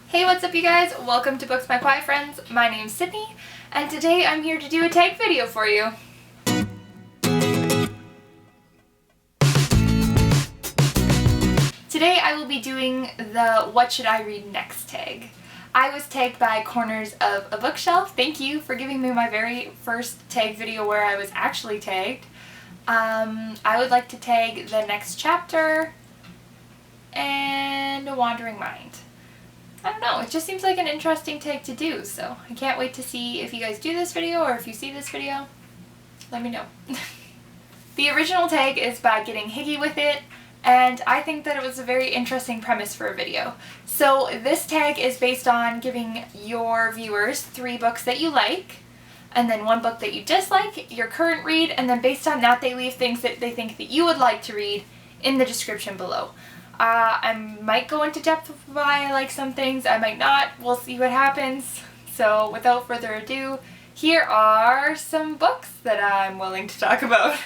Hey, what's up you guys? Welcome to Books My Quiet Friends. My name's Sydney, and today I'm here to do a tag video for you. Today I will be doing the What Should I Read Next tag. I was tagged by Corners of a Bookshelf. Thank you for giving me my very first tag video where I was actually tagged. I would like to tag The Next Chapter and A Wandering Mind. I don't know, it just seems like an interesting tag to do, so I can't wait to see if you guys do this video or if you see this video. Let me know. The original tag is by Getting Higgy With It, and I think that it was a very interesting premise for a video. So this tag is based on giving your viewers 3 books that you like, and then 1 book that you dislike, your current read, and then based on that they leave things that they think that you would like to read in the description below. I might go into depth with why I like some things, I might not, we'll see what happens. So without further ado, here are some books that I'm willing to talk about.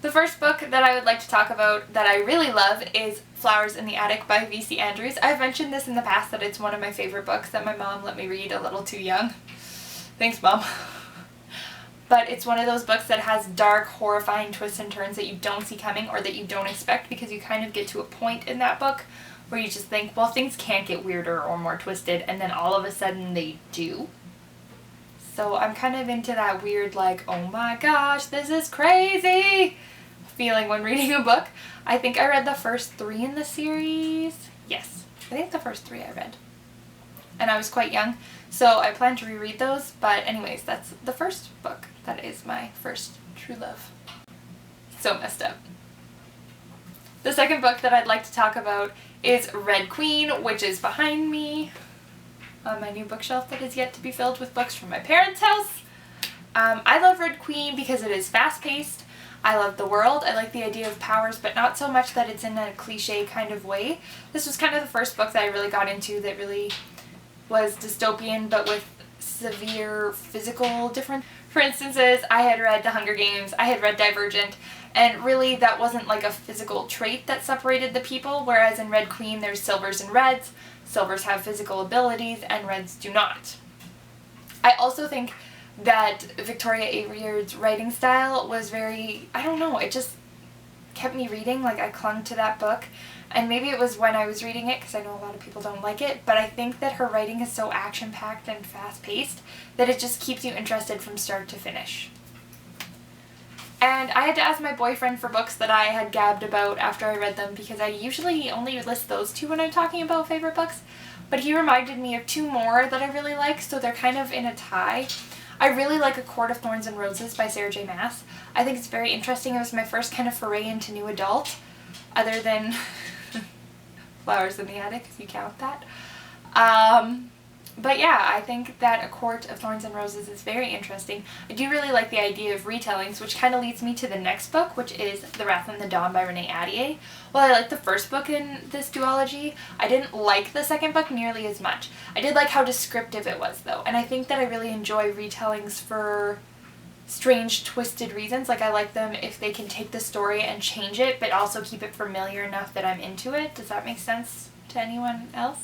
The first book that I would like to talk about that I really love is Flowers in the Attic by V.C. Andrews. I've mentioned this in the past that it's one of my favorite books that my mom let me read a little too young. Thanks, Mom. But it's one of those books that has dark, horrifying twists and turns that you don't see coming or that you don't expect, because you kind of get to a point in that book where you just think, well, things can't get weirder or more twisted, and then all of a sudden they do. So I'm kind of into that weird, like, oh my gosh, this is crazy feeling when reading a book. I think I read the first 3 in the series. Yes, I think the first 3 I read. And I was quite young, so I plan to reread those, but anyways, that's the first book. That is my first true love. So messed up. The second book that I'd like to talk about is Red Queen, which is behind me on my new bookshelf that is yet to be filled with books from my parents' house. I love Red Queen because it is fast-paced. I love the world. I like the idea of powers, but not so much that it's in a cliche kind of way. This was kind of the first book that I really got into that really was dystopian, but with severe physical difference. For instances, I had read The Hunger Games, I had read Divergent, and really that wasn't like a physical trait that separated the people, whereas in Red Queen there's silvers and reds. Silvers have physical abilities and reds do not. I also think that Victoria Aveyard's writing style was very, I don't know, it just kept me reading, like I clung to that book. And maybe it was when I was reading it, because I know a lot of people don't like it, but I think that her writing is so action-packed and fast-paced that it just keeps you interested from start to finish. And I had to ask my boyfriend for books that I had gabbed about after I read them, because I usually only list those 2 when I'm talking about favorite books, but he reminded me of 2 more that I really like, so they're kind of in a tie. I really like A Court of Thorns and Roses by Sarah J. Maas. I think it's very interesting. It was my first kind of foray into new adult, other than Flowers in the Attic, if you count that. But yeah, I think that A Court of Thorns and Roses is very interesting. I do really like the idea of retellings, which kind of leads me to the next book, which is The Wrath and the Dawn by Renee Ahdieh. While I liked the first book in this duology, I didn't like the second book nearly as much. I did like how descriptive it was, though, and I think that I really enjoy retellings for strange, twisted reasons. Like, I like them if they can take the story and change it, but also keep it familiar enough that I'm into it. Does that make sense to anyone else?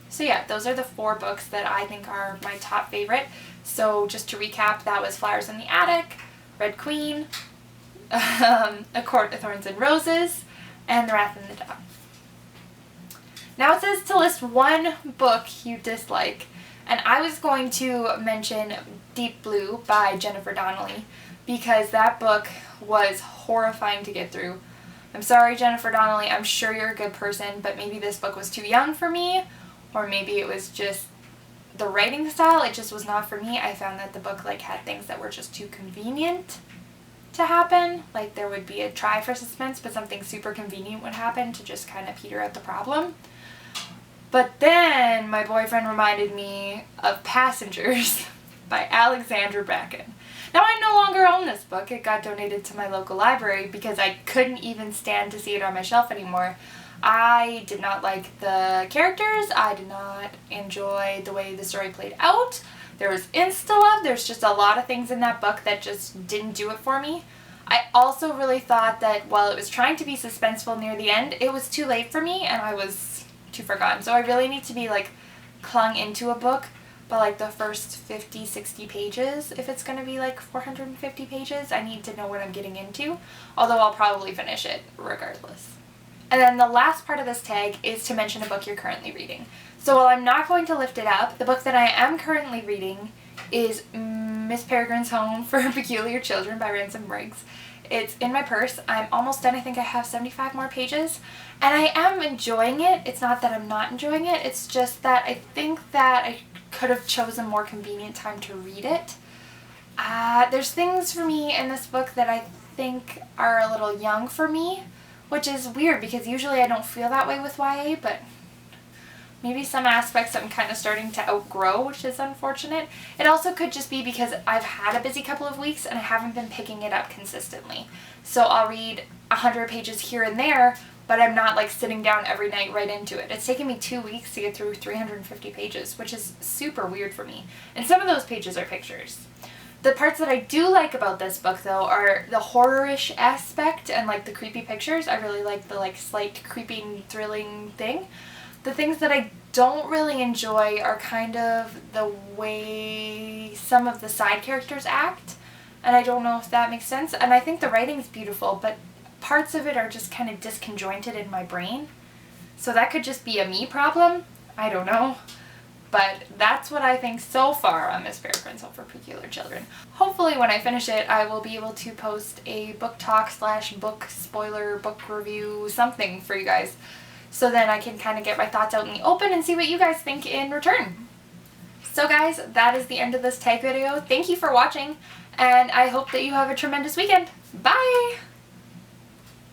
So yeah, those are the 4 books that I think are my top favorite. So just to recap, that was Flowers in the Attic, Red Queen, A Court of Thorns and Roses, and The Wrath and the Dawn. Now it says to list 1 book you dislike, and I was going to mention Deep Blue by Jennifer Donnelly, because that book was horrifying to get through. I'm sorry, Jennifer Donnelly, I'm sure you're a good person, but maybe this book was too young for me, or maybe it was just the writing style, it just was not for me. I found that the book had things that were just too convenient to happen. Like, there would be a try for suspense, but something super convenient would happen to just kind of peter out the problem. But then my boyfriend reminded me of Passengers by Alexandra Bracken. Now, I no longer own this book. It got donated to my local library because I couldn't even stand to see it on my shelf anymore. I did not like the characters. I did not enjoy the way the story played out. There was insta-love. There's just a lot of things in that book that just didn't do it for me. I also really thought that while it was trying to be suspenseful near the end, it was too late for me and I was too forgotten. So I really need to be clung into a book by like the first 50, 60 pages. If it's going to be like 450 pages, I need to know what I'm getting into, although I'll probably finish it regardless. And then the last part of this tag is to mention a book you're currently reading. So while I'm not going to lift it up, the book that I am currently reading is Miss Peregrine's Home for Peculiar Children by Ransom Briggs. It's in my purse. I'm almost done. I think I have 75 more pages. And I am enjoying it. It's not that I'm not enjoying it. It's just that I think that I could have chosen a more convenient time to read it. There's things for me in this book that I think are a little young for me, which is weird because usually I don't feel that way with YA, but maybe some aspects I'm kind of starting to outgrow, which is unfortunate. It also could just be because I've had a busy couple of weeks and I haven't been picking it up consistently. So I'll read 100 pages here and there, but I'm not like sitting down every night right into it. It's taken me 2 weeks to get through 350 pages, which is super weird for me. And some of those pages are pictures. The parts that I do like about this book, though, are the horror-ish aspect and like the creepy pictures. I really like the like slight creeping, thrilling thing. The things that I don't really enjoy are kind of the way some of the side characters act, and I don't know if that makes sense. And I think the writing's beautiful, but parts of it are just kind of disconjointed in my brain. So that could just be a me problem. I don't know. But that's what I think so far on Miss Peregrine's Home for Peculiar Children. Hopefully when I finish it, I will be able to post a book talk / book spoiler, book review, something for you guys. So then I can kind of get my thoughts out in the open and see what you guys think in return. So guys, that is the end of this tag video. Thank you for watching, and I hope that you have a tremendous weekend. Bye!